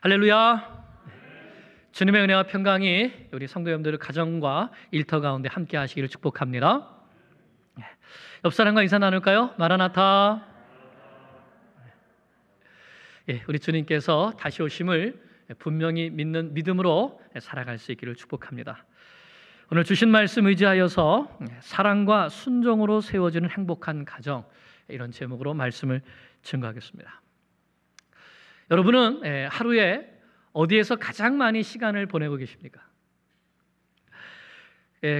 할렐루야. 주님의 은혜와 평강이 우리 성도 여러분들의 가정과 일터 가운데 함께 하시기를 축복합니다. 옆 사람과 인사 나눌까요? 마라나타. 우리 주님께서 다시 오심을 분명히 믿는 믿음으로 살아갈 수 있기를 축복합니다. 오늘 주신 말씀 의지하여서 사랑과 순종으로 세워지는 행복한 가정, 이런 제목으로 말씀을 증거하겠습니다. 여러분은 하루에 어디에서 가장 많이 시간을 보내고 계십니까?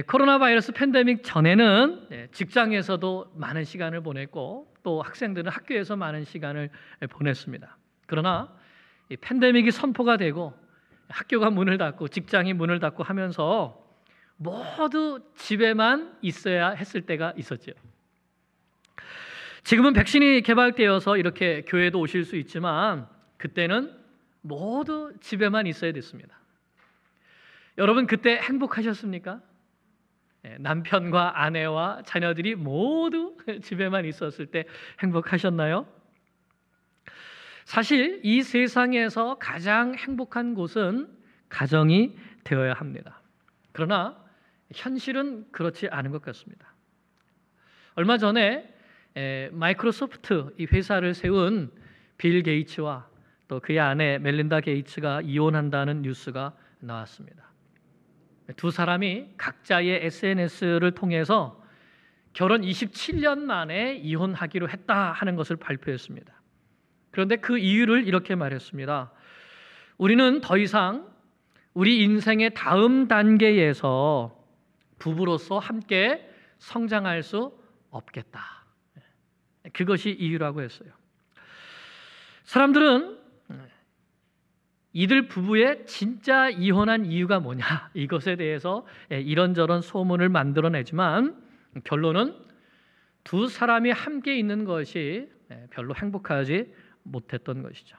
코로나 바이러스 팬데믹 전에는 직장에서도 많은 시간을 보냈고 또 학생들은 학교에서 많은 시간을 보냈습니다. 그러나 이 팬데믹이 선포가 되고 학교가 문을 닫고 직장이 문을 닫고 하면서 모두 집에만 있어야 했을 때가 있었죠. 지금은 백신이 개발되어서 이렇게 교회도 오실 수 있지만 그때는 모두 집에만 있어야 됐습니다. 여러분 그때 행복하셨습니까? 남편과 아내와 자녀들이 모두 집에만 있었을 때 행복하셨나요? 사실 이 세상에서 가장 행복한 곳은 가정이 되어야 합니다. 그러나 현실은 그렇지 않은 것 같습니다. 얼마 전에 마이크로소프트 이 회사를 세운 빌 게이츠와 또 그의 아내 멜린다 게이츠가 이혼한다는 뉴스가 나왔습니다. 두 사람이 각자의 SNS를 통해서 결혼 27년 만에 이혼하기로 했다 하는 것을 발표했습니다. 그런데 그 이유를 이렇게 말했습니다. 우리는 더 이상 우리 인생의 다음 단계에서 부부로서 함께 성장할 수 없겠다. 그것이 이유라고 했어요. 사람들은 이들 부부의 진짜 이혼한 이유가 뭐냐, 이것에 대해서 이런저런 소문을 만들어내지만 결론은 두 사람이 함께 있는 것이 별로 행복하지 못했던 것이죠.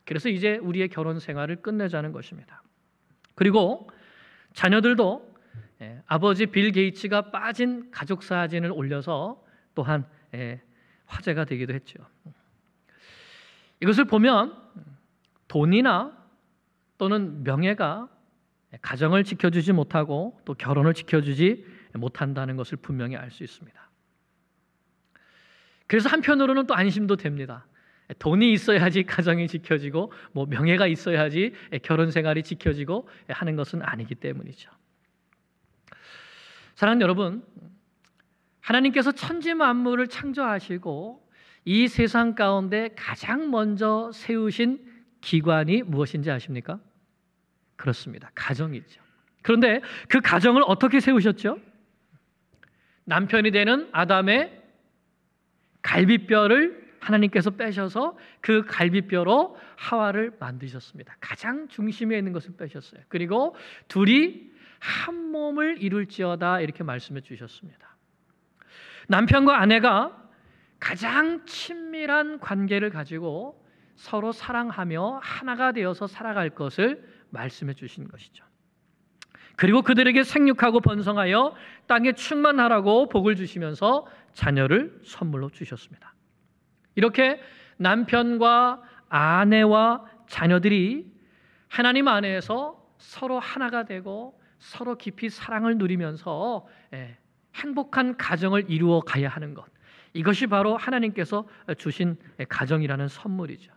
그래서 이제 우리의 결혼 생활을 끝내자는 것입니다. 그리고 자녀들도 아버지 빌 게이츠가 빠진 가족 사진을 올려서 또한 화제가 되기도 했죠. 이것을 보면 돈이나 또는 명예가 가정을 지켜주지 못하고 또 결혼을 지켜주지 못한다는 것을 분명히 알 수 있습니다. 그래서 한편으로는 또 안심도 됩니다. 돈이 있어야지 가정이 지켜지고 뭐 명예가 있어야지 결혼 생활이 지켜지고 하는 것은 아니기 때문이죠. 사랑하는 여러분, 하나님께서 천지 만물을 창조하시고 이 세상 가운데 가장 먼저 세우신 기관이 무엇인지 아십니까? 그렇습니다. 가정이죠. 그런데 그 가정을 어떻게 세우셨죠? 남편이 되는 아담의 갈비뼈를 하나님께서 빼셔서 그 갈비뼈로 하와를 만드셨습니다. 가장 중심에 있는 것을 빼셨어요. 그리고 둘이 한 몸을 이룰지어다 이렇게 말씀해 주셨습니다. 남편과 아내가 가장 친밀한 관계를 가지고 서로 사랑하며 하나가 되어서 살아갈 것을 말씀해 주신 것이죠. 그리고 그들에게 생육하고 번성하여 땅에 충만하라고 복을 주시면서 자녀를 선물로 주셨습니다. 이렇게 남편과 아내와 자녀들이 하나님 안에서 서로 하나가 되고 서로 깊이 사랑을 누리면서 행복한 가정을 이루어 가야 하는 것, 이것이 바로 하나님께서 주신 가정이라는 선물이죠.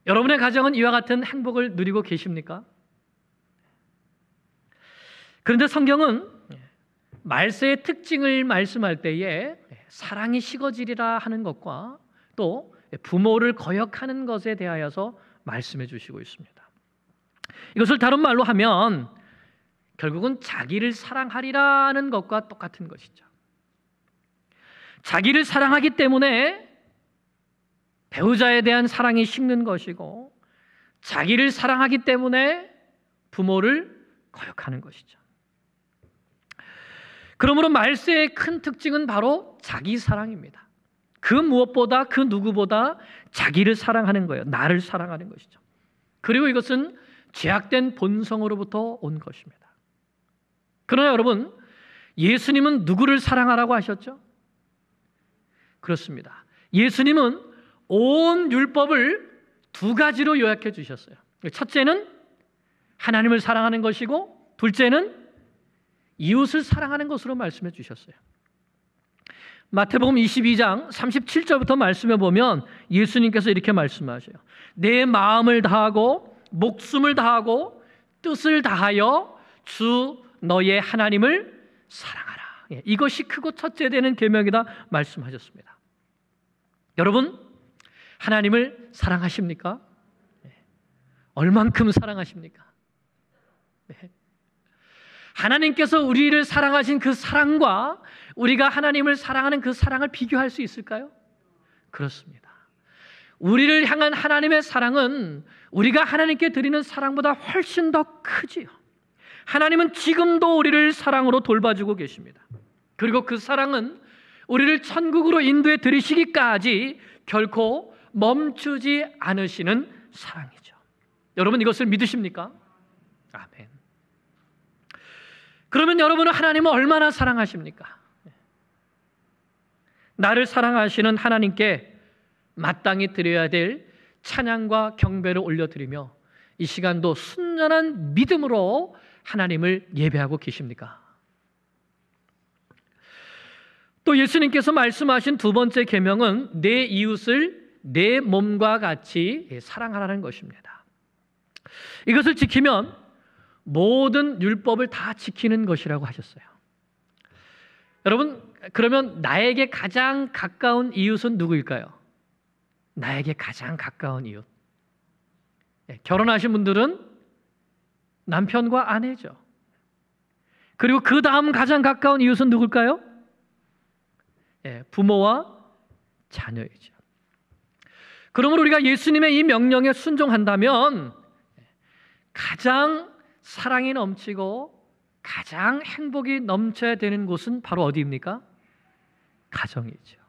여러분의 가정은 이와 같은 행복을 누리고 계십니까? 그런데 성경은 말세의 특징을 말씀할 때에 사랑이 식어지리라 하는 것과 또 부모를 거역하는 것에 대하여서 말씀해 주시고 있습니다. 이것을 다른 말로 하면 결국은 자기를 사랑하리라는 것과 똑같은 것이죠. 자기를 사랑하기 때문에 배우자에 대한 사랑이 식는 것이고 자기를 사랑하기 때문에 부모를 거역하는 것이죠. 그러므로 말세의 큰 특징은 바로 자기 사랑입니다. 그 무엇보다 그 누구보다 자기를 사랑하는 거예요. 나를 사랑하는 것이죠. 그리고 이것은 죄악된 본성으로부터 온 것입니다. 그러나 여러분, 예수님은 누구를 사랑하라고 하셨죠? 그렇습니다. 예수님은 온 율법을 두 가지로 요약해 주셨어요. 첫째는 하나님을 사랑하는 것이고, 둘째는 이웃을 사랑하는 것으로 말씀해 주셨어요. 마태복음 22장 37절부터 말씀해 보면 예수님께서 이렇게 말씀하셔요. 내 마음을 다하고 목숨을 다하고 뜻을 다하여 주 너의 하나님을 사랑하라. 이것이 크고 첫째 되는 계명이다 말씀하셨습니다. 여러분, 하나님을 사랑하십니까? 얼만큼 사랑하십니까? 하나님께서 우리를 사랑하신 그 사랑과 우리가 하나님을 사랑하는 그 사랑을 비교할 수 있을까요? 그렇습니다. 우리를 향한 하나님의 사랑은 우리가 하나님께 드리는 사랑보다 훨씬 더 크지요. 하나님은 지금도 우리를 사랑으로 돌봐주고 계십니다. 그리고 그 사랑은 우리를 천국으로 인도해 들이시기까지 결코 멈추지 않으시는 사랑이죠. 여러분, 이것을 믿으십니까? 아멘. 그러면 여러분은 하나님을 얼마나 사랑하십니까? 나를 사랑하시는 하나님께 마땅히 드려야 될 찬양과 경배를 올려드리며 이 시간도 순전한 믿음으로 하나님을 예배하고 계십니까? 또 예수님께서 말씀하신 두 번째 계명은 내 이웃을 내 몸과 같이 사랑하라는 것입니다. 이것을 지키면 모든 율법을 다 지키는 것이라고 하셨어요. 여러분, 그러면 나에게 가장 가까운 이웃은 누구일까요? 나에게 가장 가까운 이웃. 결혼하신 분들은 남편과 아내죠. 그리고 그 다음 가장 가까운 이웃은 누굴까요? 부모와 자녀이죠. 그러므로 우리가 예수님의 이 명령에 순종한다면 가장 사랑이 넘치고 가장 행복이 넘쳐야 되는 곳은 바로 어디입니까? 가정이죠.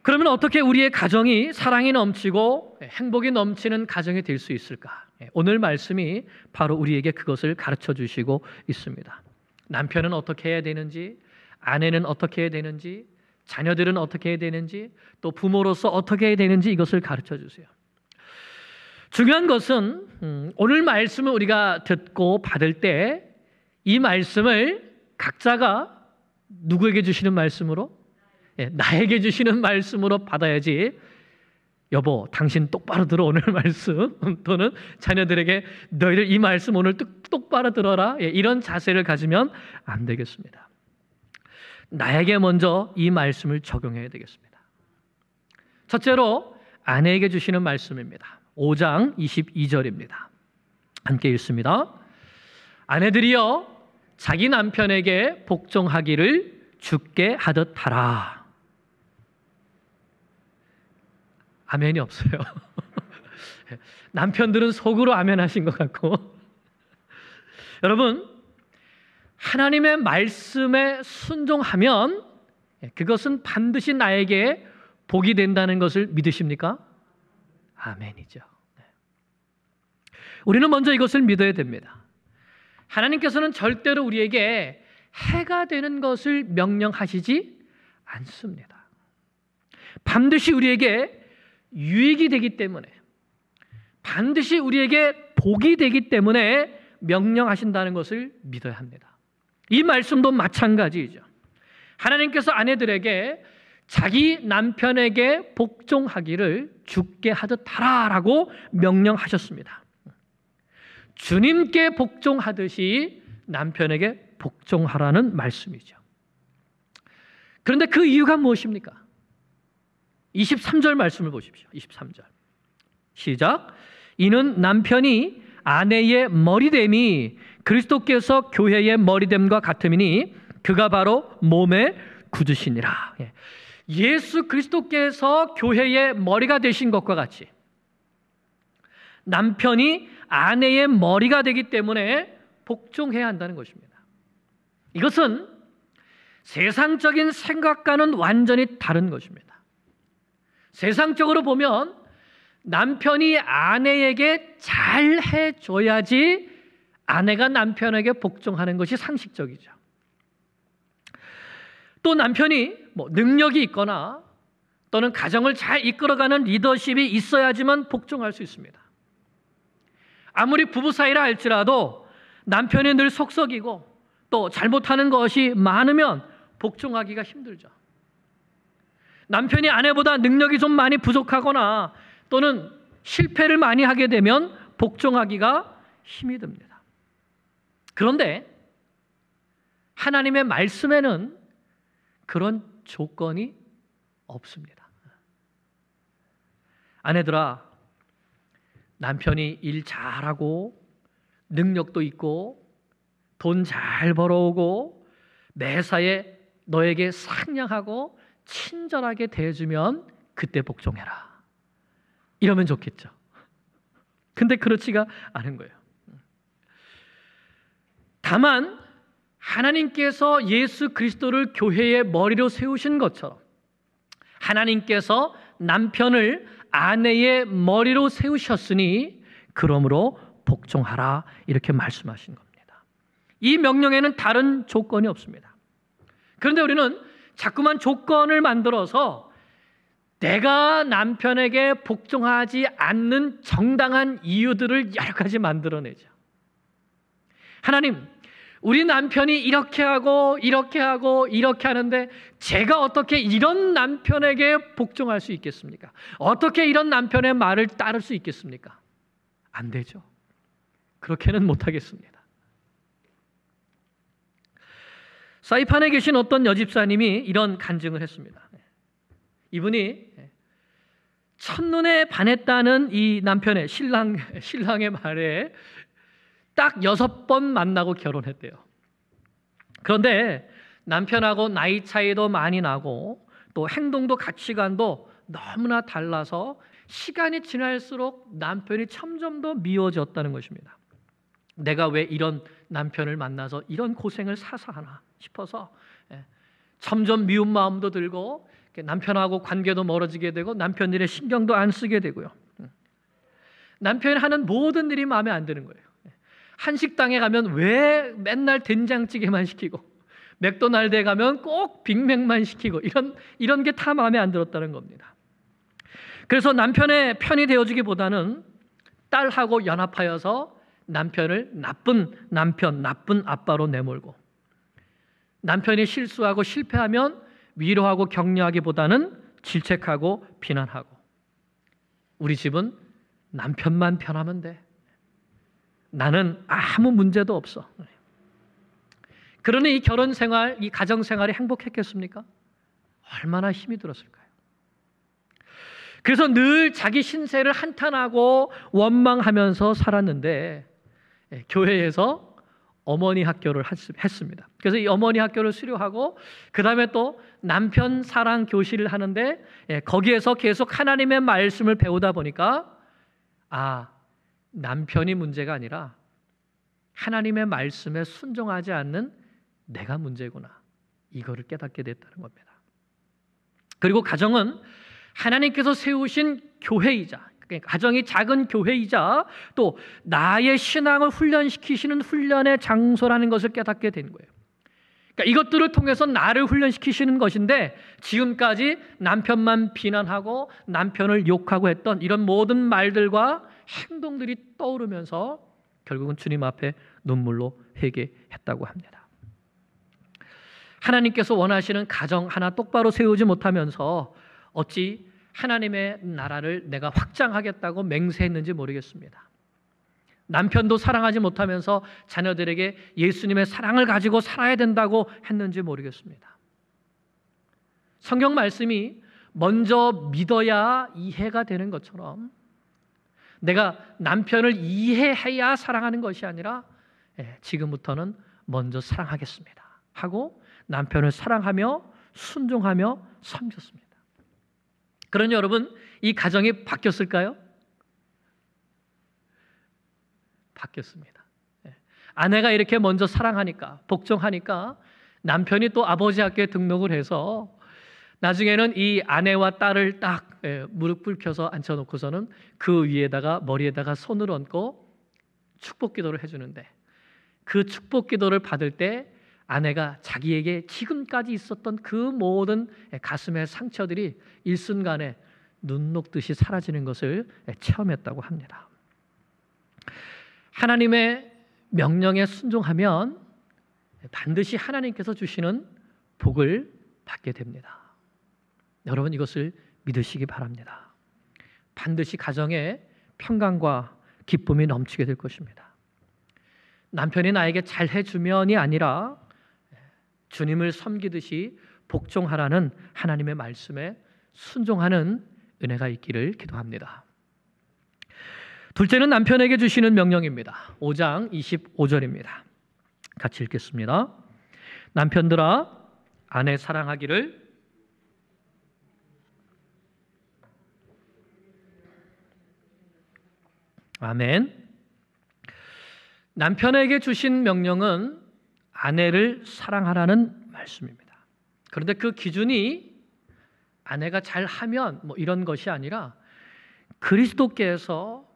그러면 어떻게 우리의 가정이 사랑이 넘치고 행복이 넘치는 가정이 될 수 있을까? 오늘 말씀이 바로 우리에게 그것을 가르쳐 주시고 있습니다. 남편은 어떻게 해야 되는지, 아내는 어떻게 해야 되는지, 자녀들은 어떻게 해야 되는지, 또 부모로서 어떻게 해야 되는지 이것을 가르쳐 주세요. 중요한 것은 오늘 말씀을 우리가 듣고 받을 때 이 말씀을 각자가 누구에게 주시는 말씀으로? 나에게 주시는 말씀으로 받아야지. 여보, 당신 똑바로 들어 오늘 말씀. 또는 자녀들에게 너희들 이 말씀 오늘 똑바로 들어라. 이런 자세를 가지면 안 되겠습니다. 나에게 먼저 이 말씀을 적용해야 되겠습니다. 첫째로 아내에게 주시는 말씀입니다. 5장 22절입니다. 함께 읽습니다. 아내들이여 자기 남편에게 복종하기를 주께 하듯 하라. 아멘이 없어요. 남편들은 속으로 아멘 하신 것 같고. 여러분, 하나님의 말씀에 순종하면 그것은 반드시 나에게 복이 된다는 것을 믿으십니까? 아멘이죠. 우리는 먼저 이것을 믿어야 됩니다. 하나님께서는 절대로 우리에게 해가 되는 것을 명령하시지 않습니다. 반드시 우리에게 유익이 되기 때문에, 반드시 우리에게 복이 되기 때문에 명령하신다는 것을 믿어야 합니다. 이 말씀도 마찬가지이죠. 하나님께서 아내들에게 자기 남편에게 복종하기를 주께 하듯 하라라고 명령하셨습니다. 주님께 복종하듯이 남편에게 복종하라는 말씀이죠. 그런데 그 이유가 무엇입니까? 23절 말씀을 보십시오. 23절 시작. 이는 남편이 아내의 머리됨이 그리스도께서 교회의 머리됨과 같음이니 그가 바로 몸의 구주시니라. 예수 그리스도께서 교회의 머리가 되신 것과 같이 남편이 아내의 머리가 되기 때문에 복종해야 한다는 것입니다. 이것은 세상적인 생각과는 완전히 다른 것입니다. 세상적으로 보면 남편이 아내에게 잘 해줘야지 아내가 남편에게 복종하는 것이 상식적이죠. 또 남편이 능력이 있거나 또는 가정을 잘 이끌어가는 리더십이 있어야지만 복종할 수 있습니다. 아무리 부부 사이라 할지라도 남편이 늘 속썩이고 또 잘못하는 것이 많으면 복종하기가 힘들죠. 남편이 아내보다 능력이 좀 많이 부족하거나 또는 실패를 많이 하게 되면 복종하기가 힘이 듭니다. 그런데 하나님의 말씀에는 그런 조건이 없습니다. 아내들아, 남편이 일 잘하고 능력도 있고 돈 잘 벌어오고 매사에 너에게 상냥하고 친절하게 대해주면 그때 복종해라. 이러면 좋겠죠. 근데 그렇지가 않은 거예요. 다만 하나님께서 예수 그리스도를 교회의 머리로 세우신 것처럼 하나님께서 남편을 아내의 머리로 세우셨으니 그러므로 복종하라 이렇게 말씀하신 겁니다. 이 명령에는 다른 조건이 없습니다. 그런데 우리는 자꾸만 조건을 만들어서 내가 남편에게 복종하지 않는 정당한 이유들을 여러 가지 만들어내죠. 하나님, 우리 남편이 이렇게 하고 이렇게 하고 이렇게 하는데 제가 어떻게 이런 남편에게 복종할 수 있겠습니까? 어떻게 이런 남편의 말을 따를 수 있겠습니까? 안 되죠. 그렇게는 못하겠습니다. 사이판에 계신 어떤 여집사님이 이런 간증을 했습니다. 이분이 첫눈에 반했다는 이 남편의 신랑의 말에 딱 6번 만나고 결혼했대요. 그런데 남편하고 나이 차이도 많이 나고 또 행동도 가치관도 너무나 달라서 시간이 지날수록 남편이 점점 더 미워졌다는 것입니다. 내가 왜 이런 남편을 만나서 이런 고생을 사서 하나 싶어서 점점 미운 마음도 들고 남편하고 관계도 멀어지게 되고 남편 일에 신경도 안 쓰게 되고요. 남편이 하는 모든 일이 마음에 안 드는 거예요. 한식당에 가면 왜 맨날 된장찌개만 시키고 맥도날드에 가면 꼭 빅맥만 시키고 이런 게 다 마음에 안 들었다는 겁니다. 그래서 남편의 편이 되어주기보다는 딸하고 연합하여서 남편을 나쁜 남편, 나쁜 아빠로 내몰고 남편이 실수하고 실패하면 위로하고 격려하기보다는 질책하고 비난하고 우리 집은 남편만 편하면 돼. 나는 아무 문제도 없어. 그러니 이 결혼 생활, 이 가정 생활이 행복했겠습니까? 얼마나 힘이 들었을까요? 그래서 늘 자기 신세를 한탄하고 원망하면서 살았는데 교회에서 어머니 학교를 했습니다. 그래서 이 어머니 학교를 수료하고 그 다음에 또 남편 사랑 교실을 하는데 거기에서 계속 하나님의 말씀을 배우다 보니까 남편이 문제가 아니라 하나님의 말씀에 순종하지 않는 내가 문제구나. 이거를 깨닫게 됐다는 겁니다. 그리고 가정은 하나님께서 세우신 교회이자 가정이 작은 교회이자 또 나의 신앙을 훈련시키시는 훈련의 장소라는 것을 깨닫게 된 거예요. 그러니까 이것들을 통해서 나를 훈련시키시는 것인데 지금까지 남편만 비난하고 남편을 욕하고 했던 이런 모든 말들과 행동들이 떠오르면서 결국은 주님 앞에 눈물로 회개했다고 합니다. 하나님께서 원하시는 가정 하나 똑바로 세우지 못하면서 어찌 하나님의 나라를 내가 확장하겠다고 맹세했는지 모르겠습니다. 남편도 사랑하지 못하면서 자녀들에게 예수님의 사랑을 가지고 살아야 된다고 했는지 모르겠습니다. 성경 말씀이 먼저 믿어야 이해가 되는 것처럼 내가 남편을 이해해야 사랑하는 것이 아니라 지금부터는 먼저 사랑하겠습니다 하고 남편을 사랑하며 순종하며 섬겼습니다. 그러니 여러분, 이 가정이 바뀌었을까요? 바뀌었습니다. 아내가 이렇게 먼저 사랑하니까 복종하니까 남편이 또 아버지 학교에 등록을 해서 나중에는 이 아내와 딸을 딱 무릎 꿇혀서 앉혀놓고서는 그 위에다가 머리에다가 손을 얹고 축복 기도를 해주는데 그 축복 기도를 받을 때 아내가 자기에게 지금까지 있었던 그 모든 가슴의 상처들이 일순간에 눈 녹듯이 사라지는 것을 체험했다고 합니다. 하나님의 명령에 순종하면 반드시 하나님께서 주시는 복을 받게 됩니다. 여러분, 이것을 믿으시기 바랍니다. 반드시 가정에 평강과 기쁨이 넘치게 될 것입니다. 남편이 나에게 잘해주면이 아니라 주님을 섬기듯이 복종하라는 하나님의 말씀에 순종하는 은혜가 있기를 기도합니다. 둘째는 남편에게 주시는 명령입니다. 5장 25절입니다. 같이 읽겠습니다. 남편들아, 아내 사랑하기를 아멘. 남편에게 주신 명령은 아내를 사랑하라는 말씀입니다. 그런데 그 기준이 아내가 잘하면 이런 것이 아니라 그리스도께서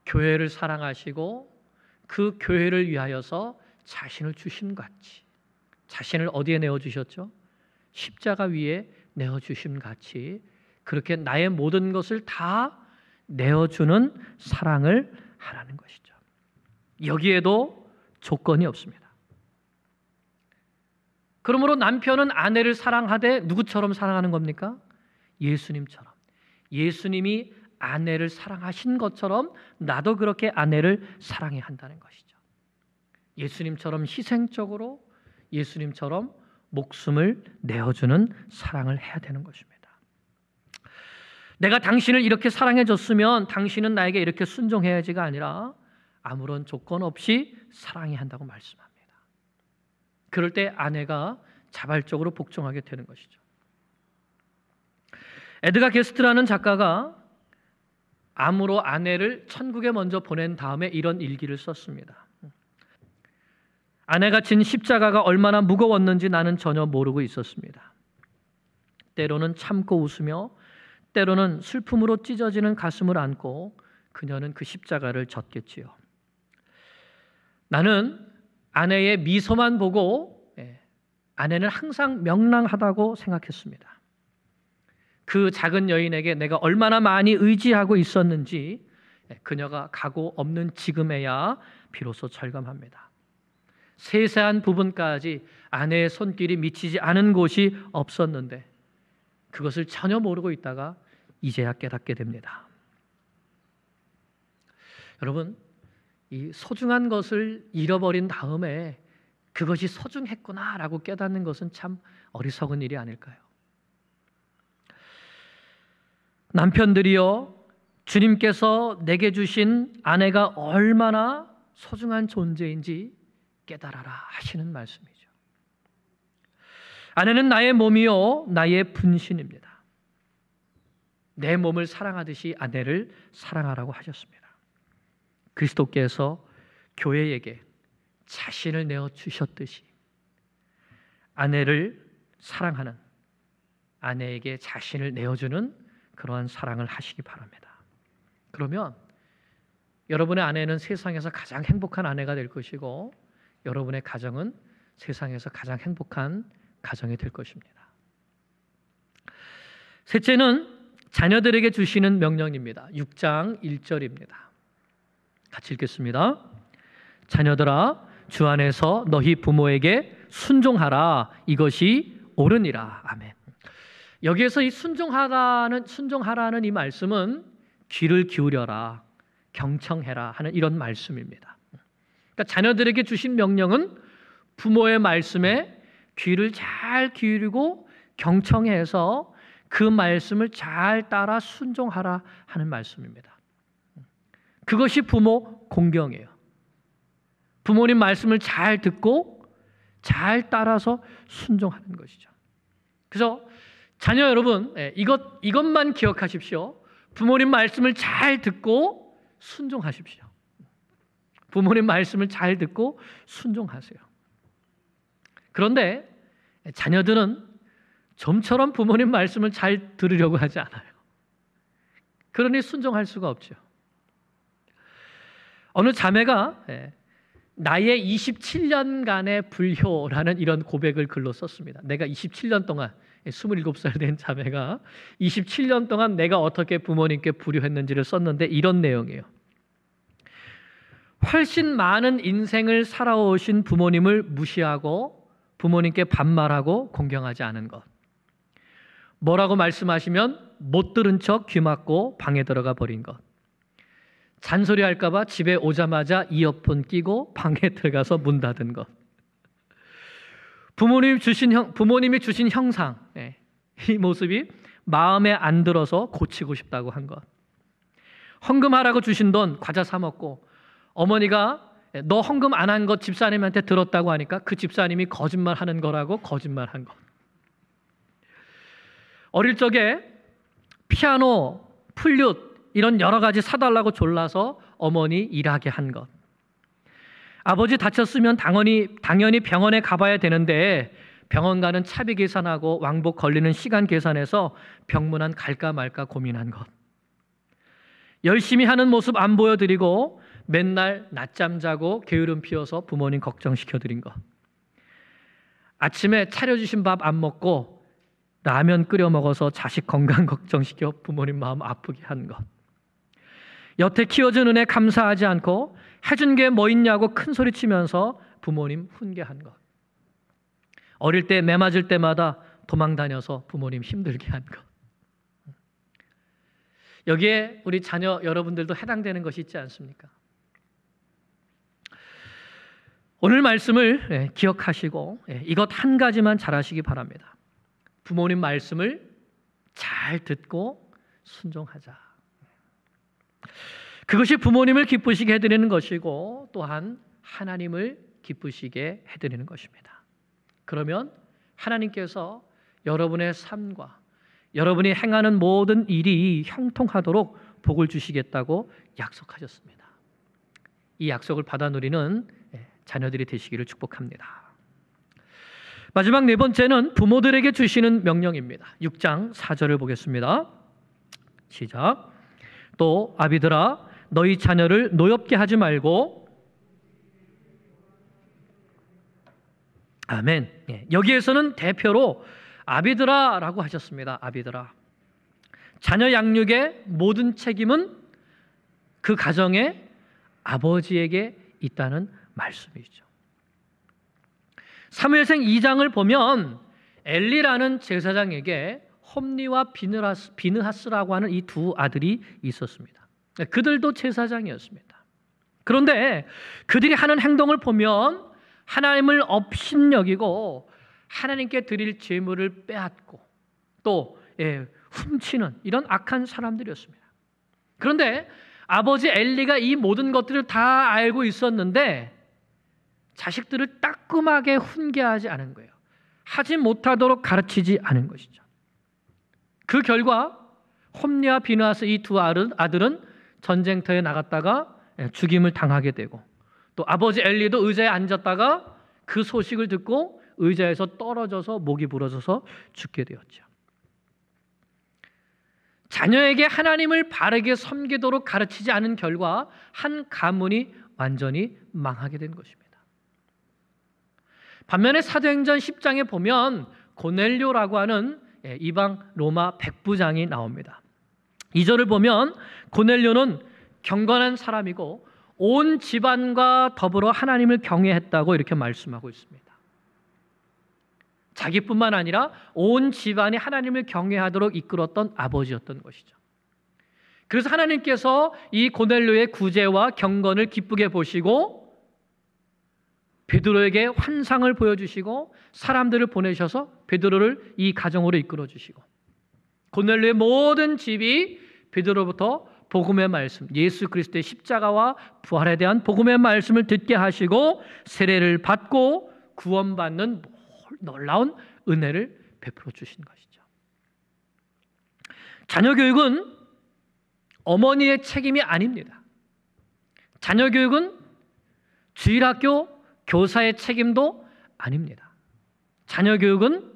교회를 사랑하시고 그 교회를 위하여서 자신을 주심 같이, 자신을 어디에 내어주셨죠? 십자가 위에 내어주심 같이 그렇게 나의 모든 것을 다 내어주는 사랑을 하라는 것이죠. 여기에도 조건이 없습니다. 그러므로 남편은 아내를 사랑하되 누구처럼 사랑하는 겁니까? 예수님처럼. 예수님이 아내를 사랑하신 것처럼 나도 그렇게 아내를 사랑해야 한다는 것이죠. 예수님처럼 희생적으로, 예수님처럼 목숨을 내어주는 사랑을 해야 되는 것입니다. 내가 당신을 이렇게 사랑해 줬으면 당신은 나에게 이렇게 순종해야지가 아니라 아무런 조건 없이 사랑해야 한다고 말씀합니다. 그럴 때 아내가 자발적으로 복종하게 되는 것이죠. 에드가 게스트라는 작가가 암으로 아내를 천국에 먼저 보낸 다음에 이런 일기를 썼습니다. 아내가 진 십자가가 얼마나 무거웠는지 나는 전혀 모르고 있었습니다. 때로는 참고 웃으며 때로는 슬픔으로 찢어지는 가슴을 안고 그녀는 그 십자가를 졌겠지요. 나는 아내의 미소만 보고 아내는 항상 명랑하다고 생각했습니다. 그 작은 여인에게 내가 얼마나 많이 의지하고 있었는지 그녀가 가고 없는 지금에야 비로소 절감합니다. 세세한 부분까지 아내의 손길이 미치지 않은 곳이 없었는데 그것을 전혀 모르고 있다가 이제야 깨닫게 됩니다. 여러분, 이 소중한 것을 잃어버린 다음에 그것이 소중했구나라고 깨닫는 것은 참 어리석은 일이 아닐까요? 남편들이여, 주님께서 내게 주신 아내가 얼마나 소중한 존재인지 깨달아라 하시는 말씀이죠. 아내는 나의 몸이요 나의 분신입니다. 내 몸을 사랑하듯이 아내를 사랑하라고 하셨습니다. 그리스도께서 교회에게 자신을 내어주셨듯이 아내를 사랑하는, 아내에게 자신을 내어주는 그러한 사랑을 하시기 바랍니다. 그러면 여러분의 아내는 세상에서 가장 행복한 아내가 될 것이고 여러분의 가정은 세상에서 가장 행복한 가정이 될 것입니다. 셋째는 자녀들에게 주시는 명령입니다. 6장 1절입니다. 같이 읽겠습니다. 자녀들아, 주 안에서 너희 부모에게 순종하라. 이것이 옳으니라. 아멘. 여기에서 이 순종하라는 이 말씀은 귀를 기울여라, 경청해라 하는 이런 말씀입니다. 그러니까 자녀들에게 주신 명령은 부모의 말씀에 귀를 잘 기울이고 경청해서 그 말씀을 잘 따라 순종하라 하는 말씀입니다. 그것이 부모 공경이에요. 부모님 말씀을 잘 듣고 잘 따라서 순종하는 것이죠. 그래서 자녀 여러분, 이것만 기억하십시오. 부모님 말씀을 잘 듣고 순종하십시오. 부모님 말씀을 잘 듣고 순종하세요. 그런데 자녀들은 좀처럼 부모님 말씀을 잘 들으려고 하지 않아요. 그러니 순종할 수가 없죠. 어느 자매가 나의 27년간의 불효라는 이런 고백을 글로 썼습니다. 내가 27년 동안 27살 된 자매가 27년 동안 내가 어떻게 부모님께 불효했는지를 썼는데 이런 내용이에요. 훨씬 많은 인생을 살아오신 부모님을 무시하고 부모님께 반말하고 공경하지 않은 것. 뭐라고 말씀하시면 못 들은 척 귀 막고 방에 들어가 버린 것. 잔소리 할까 봐 집에 오자마자 이어폰 끼고 방에 들어가서 문 닫은 것. 부모님이 주신 형상, 이 모습이 마음에 안 들어서 고치고 싶다고 한 것. 헌금하라고 주신 돈 과자 사 먹고 어머니가 너 헌금 안 한 것 집사님한테 들었다고 하니까 그 집사님이 거짓말하는 거라고 거짓말한 것. 어릴 적에 피아노, 플룻 이런 여러 가지 사달라고 졸라서 어머니 일하게 한 것. 아버지 다쳤으면 당연히 병원에 가봐야 되는데 병원 가는 차비 계산하고 왕복 걸리는 시간 계산해서 병문안 갈까 말까 고민한 것. 열심히 하는 모습 안 보여드리고 맨날 낮잠 자고 게으름 피워서 부모님 걱정시켜드린 것. 아침에 차려주신 밥 안 먹고 라면 끓여 먹어서 자식 건강 걱정시켜 부모님 마음 아프게 한 것. 여태 키워준 은혜 감사하지 않고 해준 게 뭐 있냐고 큰 소리 치면서 부모님 훈계한 것. 어릴 때 매 맞을 때마다 도망 다녀서 부모님 힘들게 한 것. 여기에 우리 자녀 여러분들도 해당되는 것이 있지 않습니까? 오늘 말씀을 기억하시고 이것 한 가지만 잘하시기 바랍니다. 부모님 말씀을 잘 듣고 순종하자. 그것이 부모님을 기쁘시게 해드리는 것이고 또한 하나님을 기쁘시게 해드리는 것입니다. 그러면 하나님께서 여러분의 삶과 여러분이 행하는 모든 일이 형통하도록 복을 주시겠다고 약속하셨습니다. 이 약속을 받아 누리는 자녀들이 되시기를 축복합니다. 마지막 네 번째는 부모들에게 주시는 명령입니다. 6장 4절을 보겠습니다. 시작. 또 아비들아 너희 자녀를 노엽게 하지 말고. 아멘. 여기에서는 대표로 아비들아라고 하셨습니다. 아비들아. 자녀 양육의 모든 책임은 그 가정의 아버지에게 있다는 말씀이죠. 사무엘상 2장을 보면 엘리라는 제사장에게 홈리와 비느하스라고 하는 이 두 아들이 있었습니다. 그들도 제사장이었습니다. 그런데 그들이 하는 행동을 보면 하나님을 업신여기고 하나님께 드릴 제물을 빼앗고 또 훔치는 이런 악한 사람들이었습니다. 그런데 아버지 엘리가 이 모든 것들을 다 알고 있었는데 자식들을 따끔하게 훈계하지 않은 거예요. 하지 못하도록 가르치지 않은 것이죠. 그 결과 홈리와 비느하스 이 두 아들은 전쟁터에 나갔다가 죽임을 당하게 되고 또 아버지 엘리도 의자에 앉았다가 그 소식을 듣고 의자에서 떨어져서 목이 부러져서 죽게 되었죠. 자녀에게 하나님을 바르게 섬기도록 가르치지 않은 결과 한 가문이 완전히 망하게 된 것입니다. 반면에 사도행전 10장에 보면 고넬료라고 하는 이방 로마 백부장이 나옵니다. 2절을 보면 고넬료는 경건한 사람이고 온 집안과 더불어 하나님을 경외했다고 이렇게 말씀하고 있습니다. 자기뿐만 아니라 온 집안이 하나님을 경외하도록 이끌었던 아버지였던 것이죠. 그래서 하나님께서 이 고넬료의 구제와 경건을 기쁘게 보시고 베드로에게 환상을 보여주시고 사람들을 보내셔서 베드로를 이 가정으로 이끌어 주시고 고넬료의 모든 집이 베드로부터 복음의 말씀, 예수 그리스도의 십자가와 부활에 대한 복음의 말씀을 듣게 하시고 세례를 받고 구원받는 놀라운 은혜를 베풀어 주신 것이죠. 자녀 교육은 어머니의 책임이 아닙니다. 자녀 교육은 주일학교 교사의 책임도 아닙니다. 자녀 교육은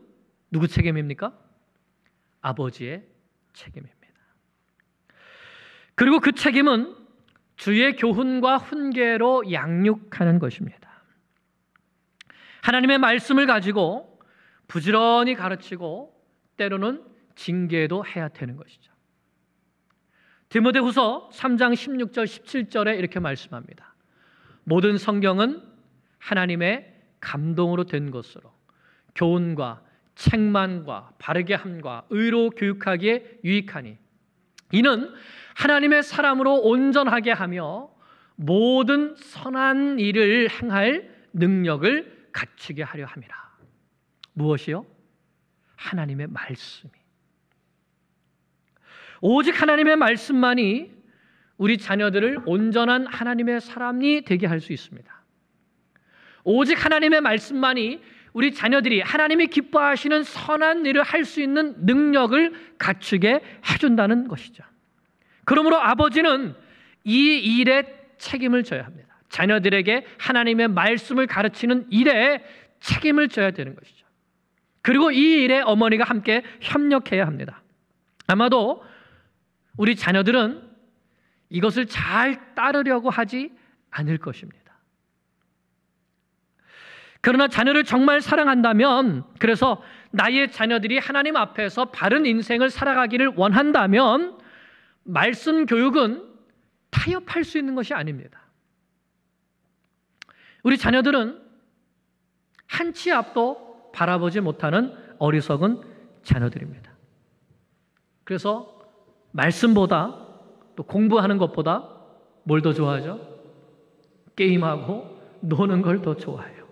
누구 책임입니까? 아버지의 책임입니다. 그리고 그 책임은 주의 교훈과 훈계로 양육하는 것입니다. 하나님의 말씀을 가지고 부지런히 가르치고 때로는 징계도 해야 되는 것이죠. 디모데후서 3장 16절 17절에 이렇게 말씀합니다. 모든 성경은 하나님의 감동으로 된 것으로 교훈과 책망과 바르게 함과 의로 교육하기에 유익하니 이는 하나님의 사람으로 온전하게 하며 모든 선한 일을 행할 능력을 갖추게 하려 함이라. 무엇이요? 하나님의 말씀이. 오직 하나님의 말씀만이 우리 자녀들을 온전한 하나님의 사람이 되게 할 수 있습니다. 오직 하나님의 말씀만이 우리 자녀들이 하나님이 기뻐하시는 선한 일을 할 수 있는 능력을 갖추게 해준다는 것이죠. 그러므로 아버지는 이 일에 책임을 져야 합니다. 자녀들에게 하나님의 말씀을 가르치는 일에 책임을 져야 되는 것이죠. 그리고 이 일에 어머니가 함께 협력해야 합니다. 아마도 우리 자녀들은 이것을 잘 따르려고 하지 않을 것입니다. 그러나 자녀를 정말 사랑한다면, 그래서 나의 자녀들이 하나님 앞에서 바른 인생을 살아가기를 원한다면 말씀 교육은 타협할 수 있는 것이 아닙니다. 우리 자녀들은 한 치 앞도 바라보지 못하는 어리석은 자녀들입니다. 그래서 말씀보다 또 공부하는 것보다 뭘 더 좋아하죠? 게임하고 노는 걸 더 좋아해요.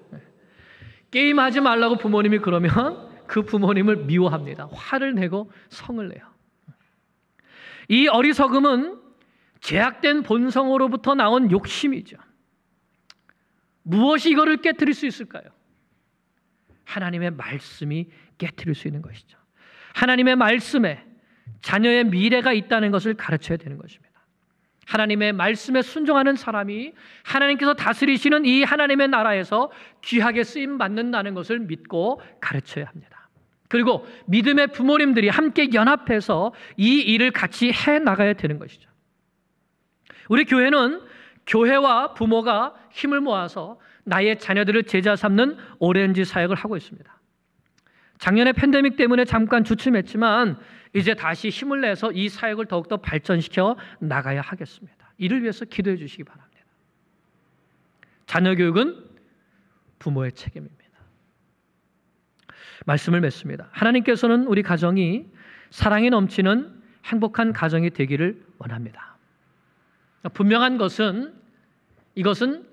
게임하지 말라고 부모님이 그러면 그 부모님을 미워합니다. 화를 내고 성을 내요. 이 어리석음은 죄악된 본성으로부터 나온 욕심이죠. 무엇이 이거를 깨트릴 수 있을까요? 하나님의 말씀이 깨트릴 수 있는 것이죠. 하나님의 말씀에 자녀의 미래가 있다는 것을 가르쳐야 되는 것입니다. 하나님의 말씀에 순종하는 사람이 하나님께서 다스리시는 이 하나님의 나라에서 귀하게 쓰임 받는다는 것을 믿고 가르쳐야 합니다. 그리고 믿음의 부모님들이 함께 연합해서 이 일을 같이 해 나가야 되는 것이죠. 우리 교회는 교회와 부모가 힘을 모아서 나의 자녀들을 제자 삼는 오렌지 사역을 하고 있습니다. 작년에 팬데믹 때문에 잠깐 주춤했지만 이제 다시 힘을 내서 이 사역을 더욱더 발전시켜 나가야 하겠습니다. 이를 위해서 기도해 주시기 바랍니다. 자녀 교육은 부모의 책임입니다. 말씀을 맺습니다. 하나님께서는 우리 가정이 사랑이 넘치는 행복한 가정이 되기를 원합니다. 분명한 것은 이것은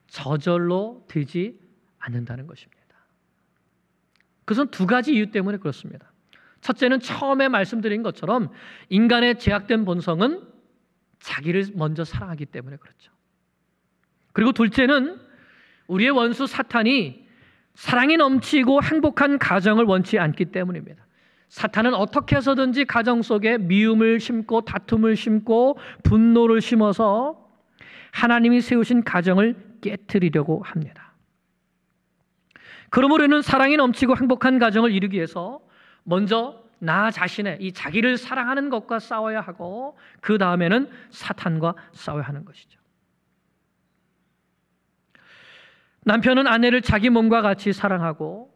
저절로 되지 않는다는 것입니다. 그것은 두 가지 이유 때문에 그렇습니다. 첫째는 처음에 말씀드린 것처럼 인간의 죄악된 본성은 자기를 먼저 사랑하기 때문에 그렇죠. 그리고 둘째는 우리의 원수 사탄이 사랑이 넘치고 행복한 가정을 원치 않기 때문입니다. 사탄은 어떻게 해서든지 가정 속에 미움을 심고 다툼을 심고 분노를 심어서 하나님이 세우신 가정을 깨트리려고 합니다. 그러므로 우리는 사랑이 넘치고 행복한 가정을 이루기 위해서 먼저 나 자신의 이 자기를 사랑하는 것과 싸워야 하고 그 다음에는 사탄과 싸워야 하는 것이죠. 남편은 아내를 자기 몸과 같이 사랑하고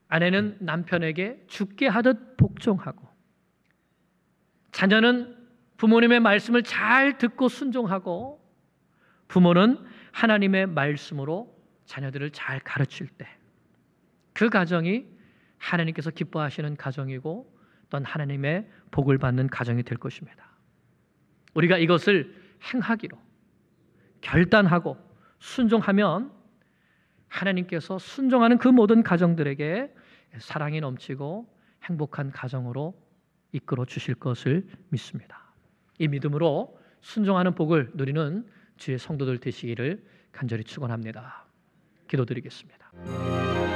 아내는 남편에게 죽게 하듯 복종하고 자녀는 부모님의 말씀을 잘 듣고 순종하고 부모는 하나님의 말씀으로 자녀들을 잘 가르칠 때 그 가정이 하나님께서 기뻐하시는 가정이고 또한 하나님의 복을 받는 가정이 될 것입니다. 우리가 이것을 행하기로 결단하고 순종하면 하나님께서 순종하는 그 모든 가정들에게 사랑이 넘치고 행복한 가정으로 이끌어 주실 것을 믿습니다. 이 믿음으로 순종하는 복을 누리는 주의 성도들 되시기를 간절히 축원합니다. 기도드리겠습니다.